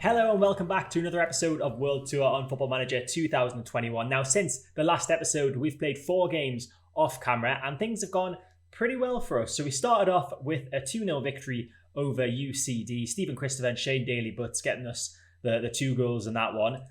Hello and welcome back to another episode of World Tour on Football Manager 2021. Now, since the last episode, we've played 4 games off camera and things have gone pretty well for us. So we started off with a 2-0 victory over UCD. Stephen Christopher and Shane Daly-Butts getting us the 2 goals in that one.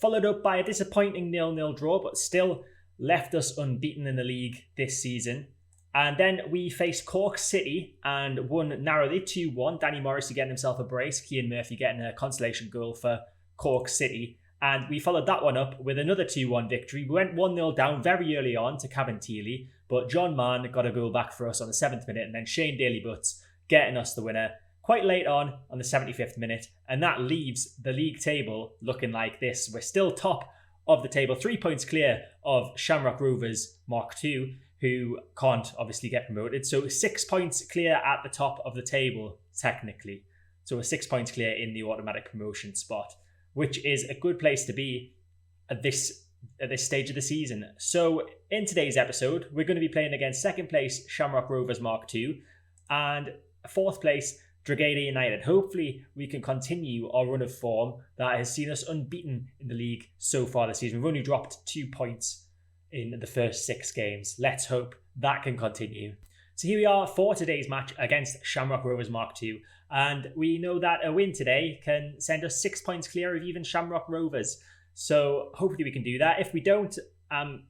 Followed up by a disappointing 0-0 draw, but still left us unbeaten in the league this season. And then we faced Cork City and won narrowly 2-1. Danny Morrissey getting himself a brace. Cian Murphy getting a consolation goal for Cork City. And we followed that one up with another 2-1 victory. We went 1-0 down very early on to Cabinteely, but John Mann got a goal back for us on the 7th minute, and then Shane Daly-Butts getting us the winner quite late on the 75th minute. And that leaves the league table looking like this. We're still top of the table, 3 points clear of Shamrock Rovers Mark II, who can't obviously get promoted. So 6 points clear at the top of the table, technically. So we're 6 points clear in the automatic promotion spot, which is a good place to be at this stage of the season. So in today's episode, we're going to be playing against second place Shamrock Rovers Mark II and fourth place Drogheda United. Hopefully we can continue our run of form that has seen us unbeaten in the league so far this season. We've only dropped 2 points in the first 6 games. Let's hope that can continue. So here we are for today's match against Shamrock Rovers Mark II. And we know that a win today can send us 6 points clear of even Shamrock Rovers. So hopefully we can do that. If we don't, I'm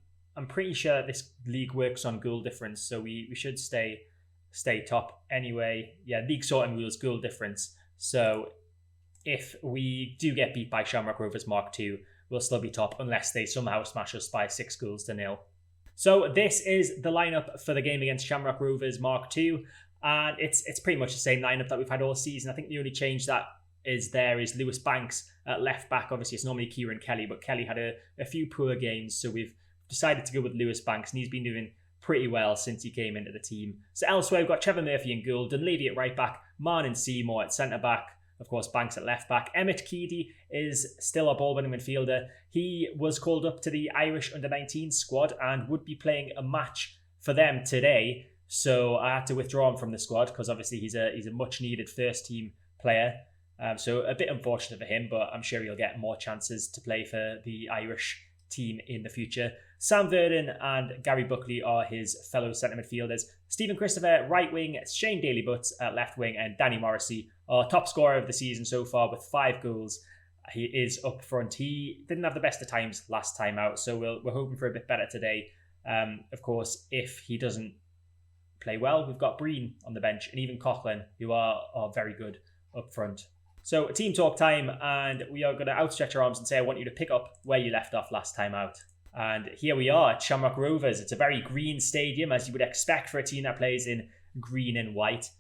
pretty sure this league works on goal difference. So we should stay top anyway. Yeah, league sorting rules, goal difference. So if we do get beat by Shamrock Rovers Mark II, we'll still be top unless they somehow smash us by 6-0. So this is the lineup for the game against Shamrock Rovers Mark II. And it's pretty much the same lineup that we've had all season. I think the only change that is Lewis Banks at left back. Obviously, it's normally Kieran Kelly, but Kelly had a few poor games. So we've decided to go with Lewis Banks, and he's been doing pretty well since he came into the team. So elsewhere, we've got Trevor Murphy in goal, Dunleavy at right back, Mann and Seymour at centre back, of course, Banks at left back. Emmett Keedy is still a ball-winning midfielder. He was called up to the Irish under-19 squad and would be playing a match for them today. So I had to withdraw him from the squad because obviously he's a much-needed first-team player. So a bit unfortunate for him, but I'm sure he'll get more chances to play for the Irish team in the future. Sam Verdon and Gary Buckley are his fellow centre midfielders. Stephen Christopher, right wing, Shane Daly-Butts at left wing, and Danny Morrissey, our top scorer of the season so far with 5 goals. He is up front. He didn't have the best of times last time out, so we're hoping for a bit better today. Of course, if he doesn't play well, we've got Breen on the bench and even Coughlin, who are very good up front. So team talk time, and we are going to outstretch our arms and say I want you to pick up where you left off last time out. And here we are at Shamrock Rovers. It's a very green stadium, as you would expect for a team that plays in green and white.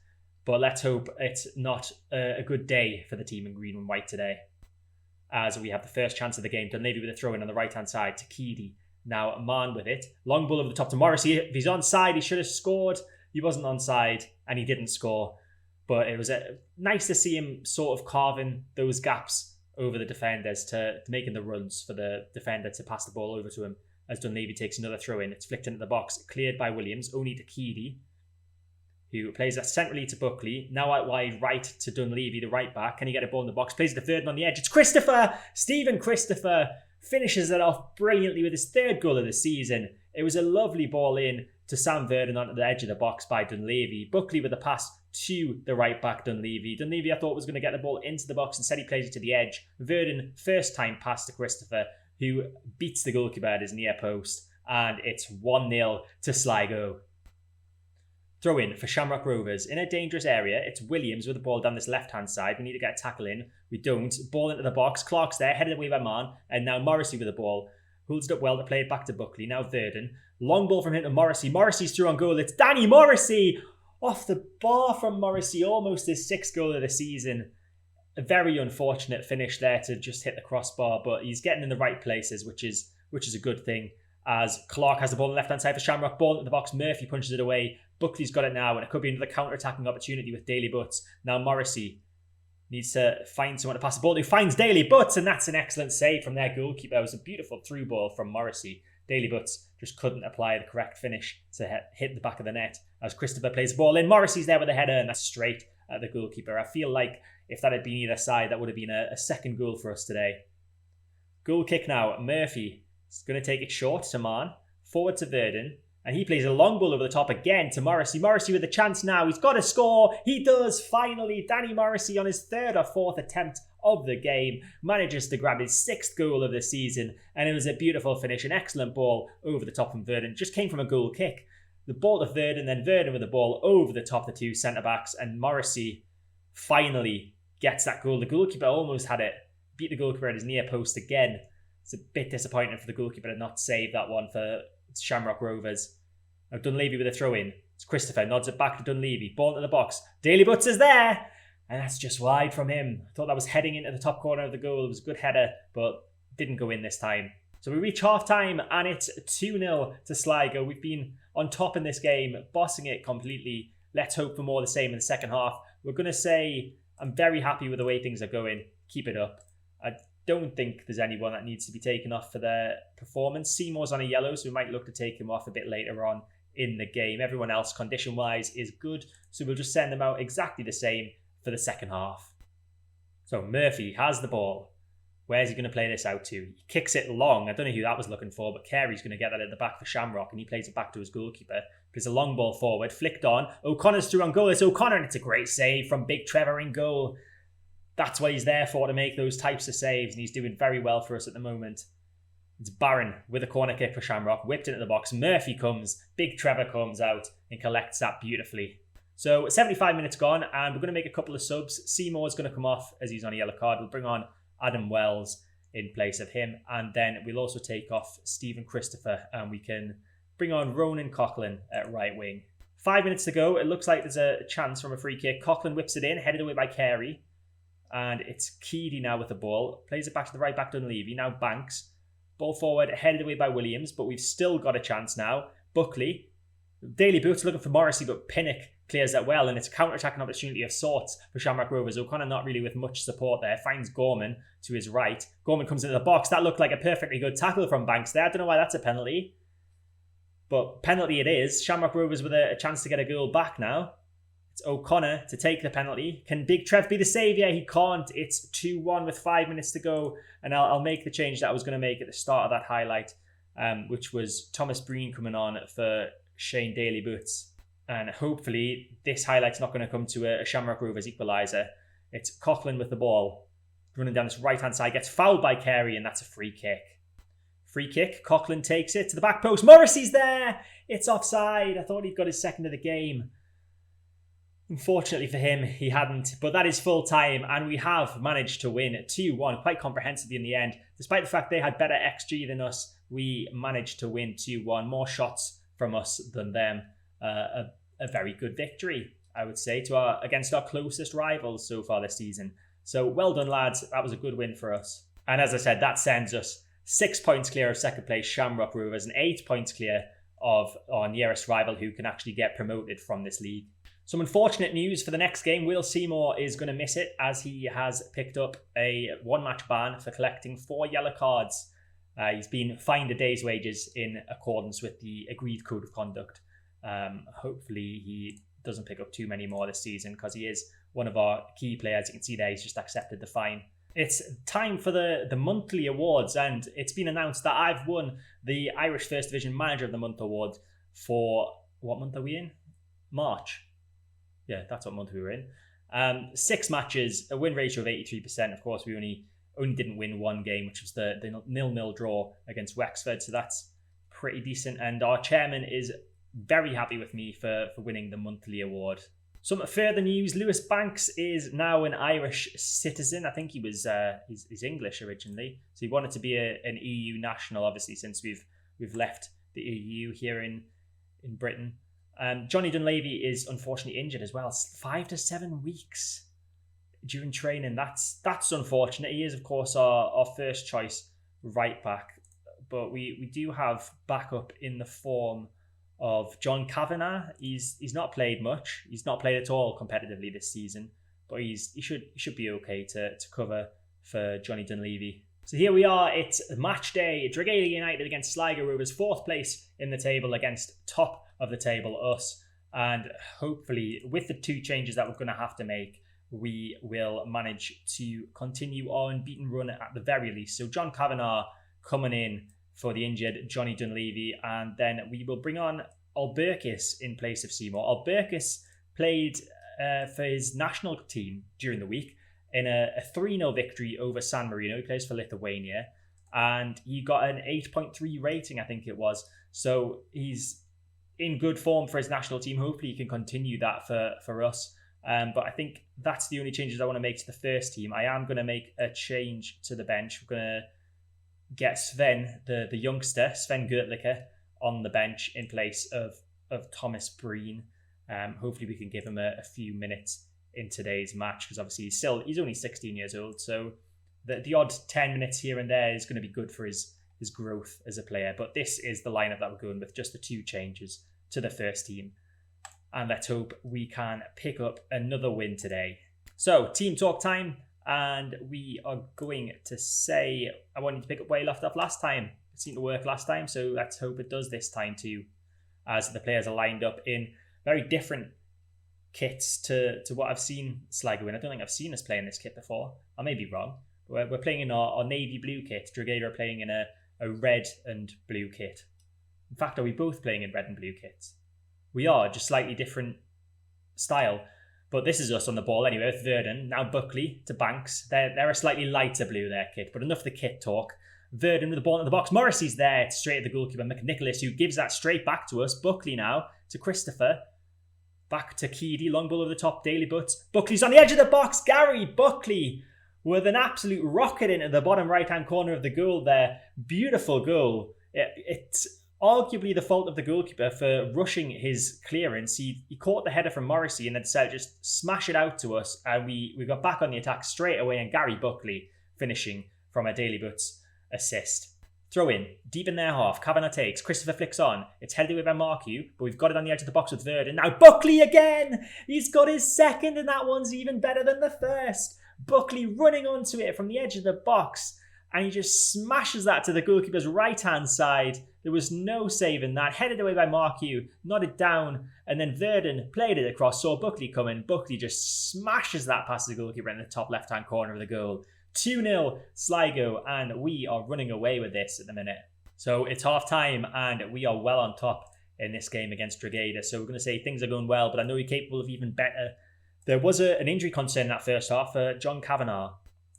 But let's hope it's not a good day for the team in green and white today, as we have the first chance of the game. Dunleavy with a throw-in on the right-hand side to Keedy. Now Mann with it. Long ball over the top to Morrissey. If he's onside, he should have scored. He wasn't onside, and he didn't score. But it was nice to see him sort of carving those gaps over the defenders to making the runs for the defender to pass the ball over to him as Dunleavy takes another throw in. It's flicked into the box, cleared by Williams, only to Keedy, who plays that centrally to Buckley. Now out wide right to Dunleavy, the right back. Can he get a ball in the box? Plays the third on the edge. It's Christopher! Stephen Christopher finishes it off brilliantly with his 3rd goal of the season. It was a lovely ball in to Sam Verdon onto the edge of the box by Dunleavy. Buckley with a pass to the right back Dunleavy. Dunleavy, I thought, was going to get the ball into the box. Instead, he plays it to the edge. Verdon, first time pass to Christopher, who beats the goalkeeper at his near post. And it's 1-0 to Sligo. Throw in for Shamrock Rovers. In a dangerous area, it's Williams with the ball down this left-hand side. We need to get a tackle in. We don't. Ball into the box. Clark's there, headed away by Mann. And now Morrissey with the ball. Holds it up well to play it back to Buckley. Now Verdon. Long ball from him to Morrissey. Morrissey's through on goal. It's Danny Morrissey! Off the bar from Morrissey. Almost his 6th goal of the season. A very unfortunate finish there to just hit the crossbar. But he's getting in the right places, which is a good thing. As Clark has the ball on the left-hand side for Shamrock. Ball into the box. Murphy punches it away. Buckley's got it now. And it could be another counter-attacking opportunity with Daly-Butts. Now Morrissey needs to find someone to pass the ball to. Finds Daly-Butts, and that's an excellent save from their goalkeeper. It was a beautiful through ball from Morrissey. Daly-Butts just couldn't apply the correct finish to hit the back of the net as Christopher plays the ball in. Morrissey's there with a header, and that's straight at the goalkeeper. I feel like if that had been either side, that would have been a second goal for us today. Goal kick now. Murphy is going to take it short to Man. Forward to Verdon. And he plays a long ball over the top again to Morrissey. Morrissey with a chance now. He's got to score. He does finally. Danny Morrissey on his third or fourth attempt of the game manages to grab his sixth goal of the season. And it was a beautiful finish. An excellent ball over the top from Verdon. Just came from a goal kick. The ball to Verdon, then Verdon with the ball over the top of the two centre-backs. And Morrissey finally gets that goal. The goalkeeper almost had it. Beat the goalkeeper at his near post again. It's a bit disappointing for the goalkeeper to not save that one for Shamrock Rovers. Now Dunleavy with a throw in. It's Christopher, nods it back to Dunleavy. Ball into the box. Daly Butts is there! And that's just wide from him. I thought that was heading into the top corner of the goal. It was a good header, but didn't go in this time. So we reach half time and it's 2-0 to Sligo. We've been on top in this game, bossing it completely. Let's hope for more of the same in the second half. We're going to say I'm very happy with the way things are going. Keep it up. I don't think there's anyone that needs to be taken off for their performance. Seymour's on a yellow, so we might look to take him off a bit later on in the game. Everyone else, condition-wise, is good, so we'll just send them out exactly the same for the second half. So Murphy has the ball. Where's he going to play this out to? He kicks it long. I don't know who that was looking for, but Carey's going to get that at the back for Shamrock, and he plays it back to his goalkeeper. Plays a long ball forward, flicked on. O'Connor's through on goal. It's O'Connor, and it's a great save from Big Trevor in goal. That's what he's there for, to make those types of saves, and he's doing very well for us at the moment. It's Barron with a corner kick for Shamrock, whipped into the box. Murphy comes, Big Trevor comes out and collects that beautifully. So 75 minutes gone, and we're going to make a couple of subs. Seymour's going to come off as he's on a yellow card. We'll bring on Adam Wells in place of him, and then we'll also take off Stephen Christopher, and we can bring on Ronan Coughlin at right wing. 5 minutes to go. It looks like there's a chance from a free kick. Coughlin whips it in, headed away by Carey. And it's Keedy now with the ball. Plays it back to the right back Dunleavy. Now Banks. Ball forward, headed away by Williams, but we've still got a chance now. Buckley. Daly Boots looking for Morrissey, but Pinnock clears that well, and it's a counter-attacking opportunity of sorts for Shamrock Rovers. O'Connor not really with much support there. Finds Gorman to his right. Gorman comes into the box. That looked like a perfectly good tackle from Banks there. I don't know why that's a penalty. But penalty it is. Shamrock Rovers with a chance to get a goal back now. It's O'Connor to take the penalty. Can Big Trev be the saviour? He can't. It's 2-1 with 5 minutes to go. And I'll make the change that I was going to make at the start of that highlight, which was Thomas Breen coming on for Shane Daly Boots. And hopefully this highlight's not going to come to a Shamrock Rovers equaliser. It's Coughlin with the ball. Running down this right-hand side. Gets fouled by Carey, and that's a free kick. Free kick. Coughlin takes it to the back post. Morrissey's there. It's offside. I thought he'd got his second of the game. Unfortunately for him, he hadn't, but that is full time, and we have managed to win 2-1 quite comprehensively in the end. Despite the fact they had better XG than us, we managed to win 2-1. More shots from us than them. A very good victory, I would say, against our closest rivals so far this season. So well done, lads. That was a good win for us. And as I said, that sends us 6 points clear of second place Shamrock Rovers and 8 points clear of our nearest rival who can actually get promoted from this league. Some unfortunate news for the next game. Will Seymour is going to miss it as he has picked up a one-match ban for collecting 4 yellow cards. He's been fined a day's wages in accordance with the agreed code of conduct. Hopefully he doesn't pick up too many more this season because he is one of our key players. You can see there he's just accepted the fine. It's time for the monthly awards, and it's been announced that I've won the Irish First Division Manager of the Month award for, what month are we in? March. Yeah, that's what month we were in. 6 matches, a win ratio of 83%. Of course, we only didn't win one game, which was the 0-0 draw against Wexford. So that's pretty decent. And our chairman is very happy with me for winning the monthly award. Some further news: Lewis Banks is now an Irish citizen. I think he was he's English originally, so he wanted to be an EU national. Obviously, since we've left the EU here in Britain. Johnny Dunleavy is unfortunately injured as well. 5 to 7 weeks during training. That's unfortunate. He is, of course, our first choice right back, but we do have backup in the form of John Kavanagh. He's not played much. He's not played at all competitively this season, but he should be okay to cover for Johnny Dunleavy. So here we are. It's match day. Drogheda United against Sligo Rovers, 4th place in the table against top of the table, us. And hopefully, with the 2 changes that we're going to have to make, we will manage to continue our unbeaten run at the very least. So John Kavanagh coming in for the injured Johnny Dunleavy, and then we will bring on Alberkis in place of Seymour. Alberkis played for his national team during the week in a 3-0 victory over San Marino. He plays for Lithuania, and he got an 8.3 rating, I think it was. So he's in good form for his national team. Hopefully he can continue that for us. But I think that's the only changes I want to make to the first team. I am going to make a change to the bench. We're going to get Sven, the youngster, Sven Gertlicher, on the bench in place of Thomas Breen. Hopefully we can give him a few minutes in today's match, because obviously he's only 16 years old. So the odd 10 minutes here and there is going to be good for his growth as a player. But this is the lineup that we're going with, just the 2 changes to the first team. And let's hope we can pick up another win today. So, team talk time. And we are going to say, I wanted to pick up where you left off last time. It seemed to work last time, so let's hope it does this time too. As the players are lined up in very different kits to what I've seen Sligo in. I don't think I've seen us play in this kit before. I may be wrong. We're playing in our navy blue kit. Drogheda are playing in a red and blue kit. In fact, are we both playing in red and blue kits? We are, just slightly different style. But this is us on the ball anyway with Verdon. Now Buckley to Banks. They're a slightly lighter blue, their kit. But enough of the kit talk. Verdon with the ball in the box. Morrissey's there, straight at the goalkeeper, McNicholas, who gives that straight back to us. Buckley now to Christopher. Back to Keedy. Long ball over the top. Daly Butts. Buckley's on the edge of the box. Gary Buckley with an absolute rocket into the bottom right-hand corner of the goal there. Beautiful goal. It's arguably the fault of the goalkeeper for rushing his clearance. He caught the header from Morrissey and then decided to just smash it out to us. And we got back on the attack straight away, and Gary Buckley finishing from a Daly Butts assist. Throw in, deep in their half. Kavanagh takes, Christopher flicks on. It's headed away by Markew, but we've got it on the edge of the box with Verdon. Now Buckley again! He's got his second, and that one's even better than the first. Buckley running onto it from the edge of the box, and he just smashes that to the goalkeeper's right-hand side. There was no saving that. Headed away by Markew, nodded down, and then Verdon played it across, saw Buckley coming. Buckley just smashes that past the goalkeeper in the top left-hand corner of the goal. 2-0 Sligo, and we are running away with this at the minute. So it's half-time, and we are well on top in this game against Drogheda. So we're going to say things are going well, but I know you're capable of even better. There was an injury concern in that first half for John Kavanagh,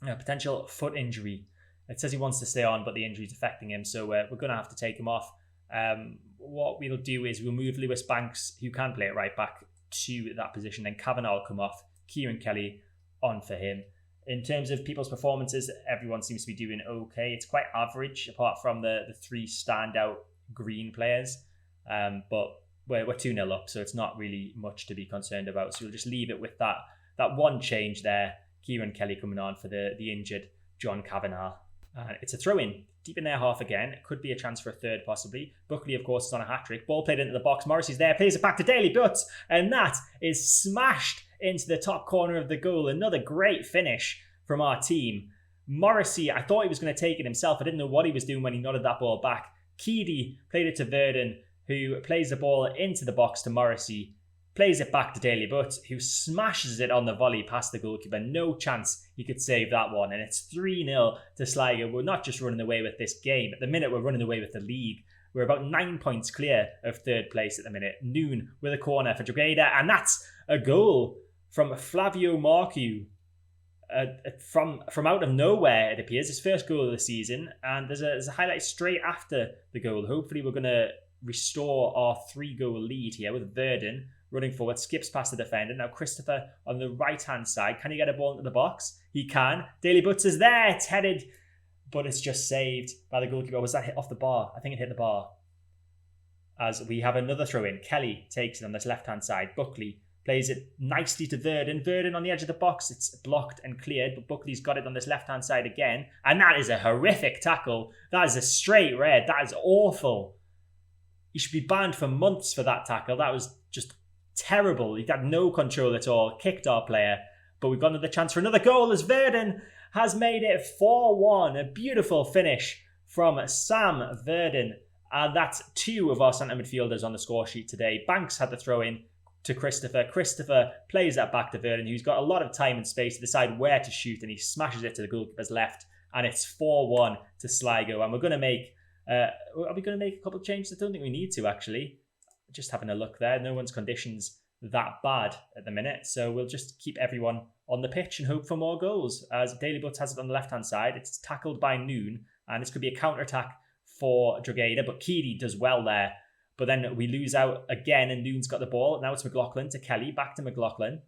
a potential foot injury. It says he wants to stay on, but the injury's affecting him, so we're going to have to take him off. What we'll do is we'll move Lewis Banks, who can play it right back, to that position. Then Kavanagh will come off. Kieran Kelly on for him. In terms of people's performances, everyone seems to be doing okay. It's quite average, apart from the 3 standout green players. But we're 2-0 up, so it's not really much to be concerned about. So we'll just leave it with that one change there. Kieran Kelly coming on for the injured John Kavanagh. It's a throw-in, deep in their half again. It could be a chance for a third, possibly. Buckley, of course, is on a hat-trick. Ball played into the box. Morrissey's there, plays it back to Daly Butts, and that is smashed into the top corner of the goal. Another great finish from our team. Morrissey, I thought he was going to take it himself. I didn't know what he was doing when he nodded that ball back. Keedy played it to Verdon, who plays the ball into the box to Morrissey. Plays it back to Daly Butts, who smashes it on the volley past the goalkeeper. No chance he could save that one. And it's 3-0 to Sligo. We're not just running away with this game. At the minute, we're running away with the league. We're about 9 points clear of third place at the minute. Noon with a corner for Drogheda. And that's a goal from Flavio Markew. From out of nowhere, it appears. His first goal of the season. And there's a highlight straight after the goal. Hopefully, we're going to restore our 3-goal lead here with Verdon running forward, skips past the defender. Now Christopher on the right-hand side. Can he get a ball into the box? He can. Daly Butts is there. It's headed, but it's just saved by the goalkeeper. Was that hit off the bar? I think it hit the bar. As we have another throw-in. Kelly takes it on this left-hand side. Buckley plays it nicely to Verdon. Verdon on the edge of the box. It's blocked and cleared, but Buckley's got it on this left-hand side again. And that is a horrific tackle. That is a straight red. That is awful. He should be banned for months for that tackle. That was just terrible. He had no control at all. Kicked our player. But we've got another chance for another goal as Verdon has made it 4-1. A beautiful finish from Sam Verdon. And that's 2 of our centre midfielders on the score sheet today. Banks had the throw in. to Christopher. Christopher plays that back to Vernon, who's got a lot of time and space to decide where to shoot, and he smashes it to the goalkeeper's left, and it's 4-1 to Sligo. And we're going to make, are we going to make a couple of changes? I don't think we need to, actually. Just having a look there. No one's conditions that bad at the minute, so we'll just keep everyone on the pitch and hope for more goals. As Daily Butts has it on the left-hand side, it's tackled by Noon, and this could be a counter-attack for Drogheda, but Keedy does well there. But then we lose out again, and Noon's got the ball. Now it's McLaughlin to Kelly, back to McLaughlin.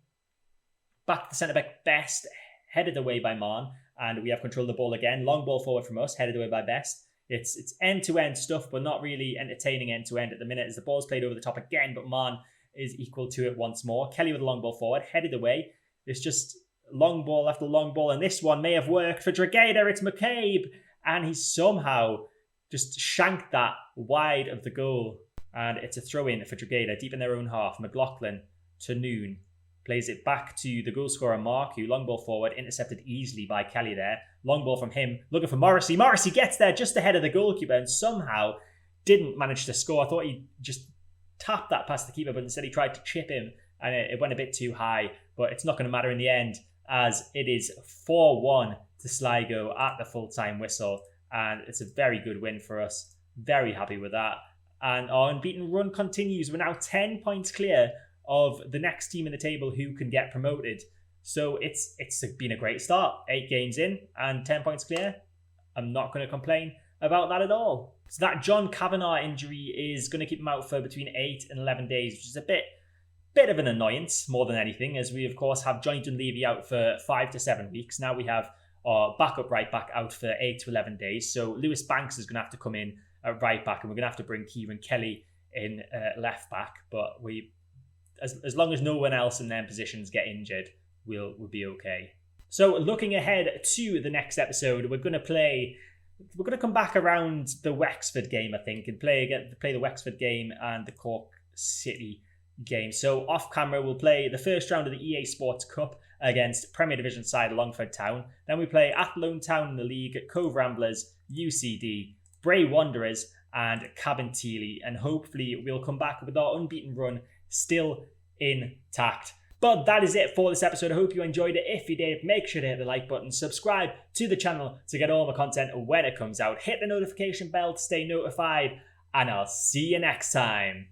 Back to the centre-back, Best, headed away by Marn, and we have control of the ball again. Long ball forward from us, headed away by Best. It's end-to-end stuff, but not really entertaining end-to-end at the minute, as the ball's played over the top again, but Marn is equal to it once more. Kelly with a long ball forward, headed away. It's just long ball after long ball, and this one may have worked for Drogheda. It's McCabe, and he somehow just shanked that wide of the goal. And it's a throw-in for Drogheda, deep in their own half. McLaughlin to Noon. Plays it back to the goal scorer, Mark, who long ball forward, intercepted easily by Kelly there. Long ball from him, looking for Morrissey. Morrissey gets there just ahead of the goalkeeper and somehow didn't manage to score. I thought he just tapped that past the keeper, but instead he tried to chip him, and it went a bit too high. But it's not going to matter in the end, as it is 4-1 to Sligo at the full-time whistle. And it's a very good win for us. Very happy with that. And our unbeaten run continues. We're now 10 points clear of the next team in the table who can get promoted. So it's been a great start. 8 games in and 10 points clear. I'm not going to complain about that at all. So that John Kavanagh injury is going to keep him out for between 8 and 11 days, which is a bit of an annoyance more than anything, as we of course have Joynton Levy out for 5 to 7 weeks. Now we have our backup right back out for 8 to 11 days. So Lewis Banks is going to have to come in at right back, and we're going to have to bring Kieran Kelly in left back. But as long as no one else in their positions get injured, we'll be okay. So looking ahead to the next episode, we're going to come back around the Wexford game, I think, and play the Wexford game and the Cork City game. So off camera, we'll play the first round of the EA Sports Cup against Premier Division side Longford Town. Then we play Athlone Town in the league, Cove Ramblers, UCD, Bray Wanderers and Cabinteely, and hopefully we'll come back with our unbeaten run still intact. But that is it for this episode. I hope you enjoyed it. If you did, make sure to hit the like button, subscribe to the channel to get all my content when it comes out, hit the notification bell to stay notified, and I'll see you next time.